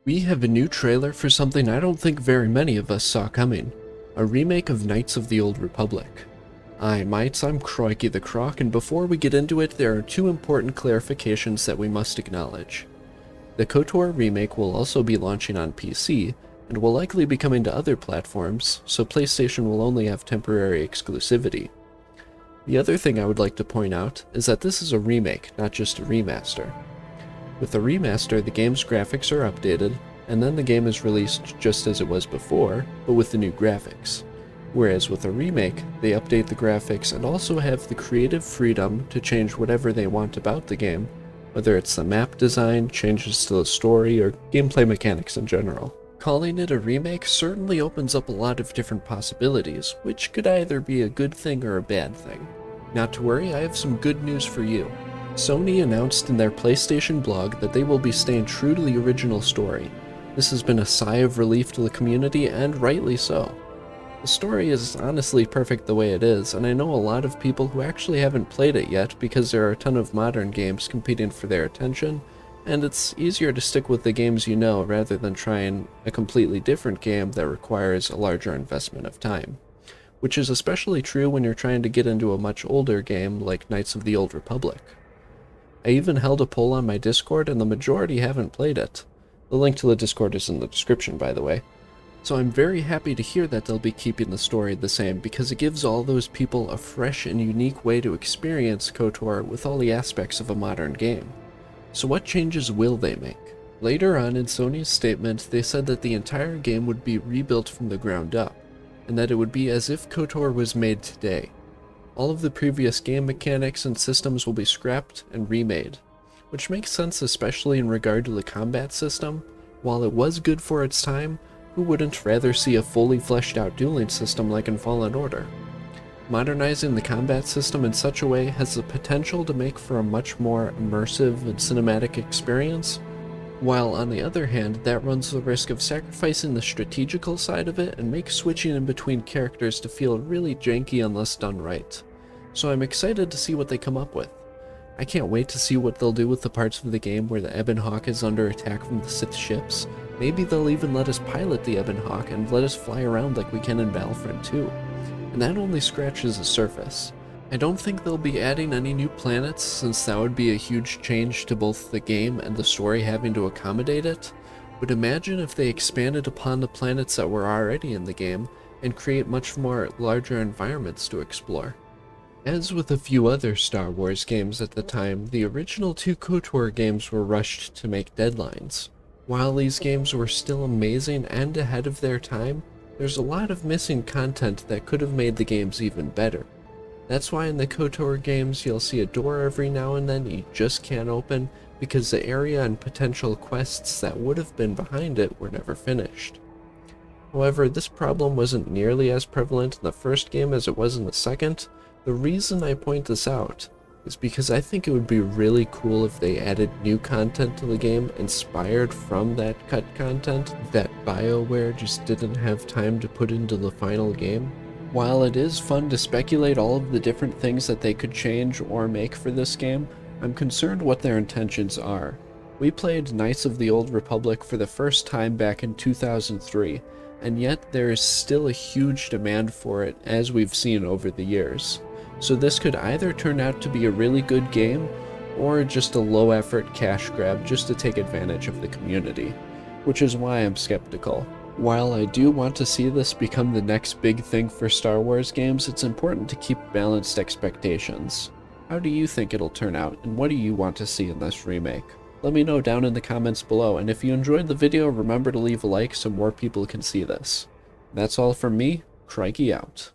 We have a new trailer for something I don't think very many of us saw coming. A remake of Knights of the Old Republic. Aye mates, I'm Crikey the Croc, and before we get into it, there are two important clarifications that we must acknowledge. The KOTOR remake will also be launching on PC, and will likely be coming to other platforms, so PlayStation will only have temporary exclusivity. The other thing I would like to point out is that this is a remake, not just a remaster. With the remaster, the game's graphics are updated, and then the game is released just as it was before, but with the new graphics. Whereas with a remake, they update the graphics and also have the creative freedom to change whatever they want about the game, whether it's the map design, changes to the story, or gameplay mechanics in general. Calling it a remake certainly opens up a lot of different possibilities, which could either be a good thing or a bad thing. Not to worry, I have some good news for you. Sony announced in their PlayStation blog that they will be staying true to the original story. This has been a sigh of relief to the community, and rightly so. The story is honestly perfect the way it is, and I know a lot of people who actually haven't played it yet because there are a ton of modern games competing for their attention, and it's easier to stick with the games you know rather than trying a completely different game that requires a larger investment of time. Which is especially true when you're trying to get into a much older game like Knights of the Old Republic. I even held a poll on my Discord and the majority haven't played it. The link to the Discord is in the description, by the way. So I'm very happy to hear that they'll be keeping the story the same because it gives all those people a fresh and unique way to experience KOTOR with all the aspects of a modern game. So what changes will they make? Later on in Sony's statement, they said that the entire game would be rebuilt from the ground up, and that it would be as if KOTOR was made today. All of the previous game mechanics and systems will be scrapped and remade, which makes sense especially in regard to the combat system. While it was good for its time, who wouldn't rather see a fully fleshed out dueling system like in Fallen Order? Modernizing the combat system in such a way has the potential to make for a much more immersive and cinematic experience, while on the other hand, that runs the risk of sacrificing the strategical side of it and make switching in between characters to feel really janky unless done right. So I'm excited to see what they come up with. I can't wait to see what they'll do with the parts of the game where the Ebon Hawk is under attack from the Sith ships. Maybe they'll even let us pilot the Ebon Hawk and let us fly around like we can in Battlefront 2. And that only scratches the surface. I don't think they'll be adding any new planets, since that would be a huge change to both the game and the story having to accommodate it, but imagine if they expanded upon the planets that were already in the game and create much more larger environments to explore. As with a few other Star Wars games at the time, the original two KOTOR games were rushed to make deadlines. While these games were still amazing and ahead of their time, there's a lot of missing content that could have made the games even better. That's why in the KOTOR games you'll see a door every now and then you just can't open because the area and potential quests that would have been behind it were never finished. However, this problem wasn't nearly as prevalent in the first game as it was in the second. The reason I point this out is because I think it would be really cool if they added new content to the game inspired from that cut content that BioWare just didn't have time to put into the final game. While it is fun to speculate all of the different things that they could change or make for this game, I'm concerned what their intentions are. We played Knights of the Old Republic for the first time back in 2003, and yet there is still a huge demand for it as we've seen over the years. So this could either turn out to be a really good game, or just a low-effort cash grab just to take advantage of the community, which is why I'm skeptical. While I do want to see this become the next big thing for Star Wars games, it's important to keep balanced expectations. How do you think it'll turn out, and what do you want to see in this remake? Let me know down in the comments below, and if you enjoyed the video, remember to leave a like so more people can see this. That's all from me, Crikey out.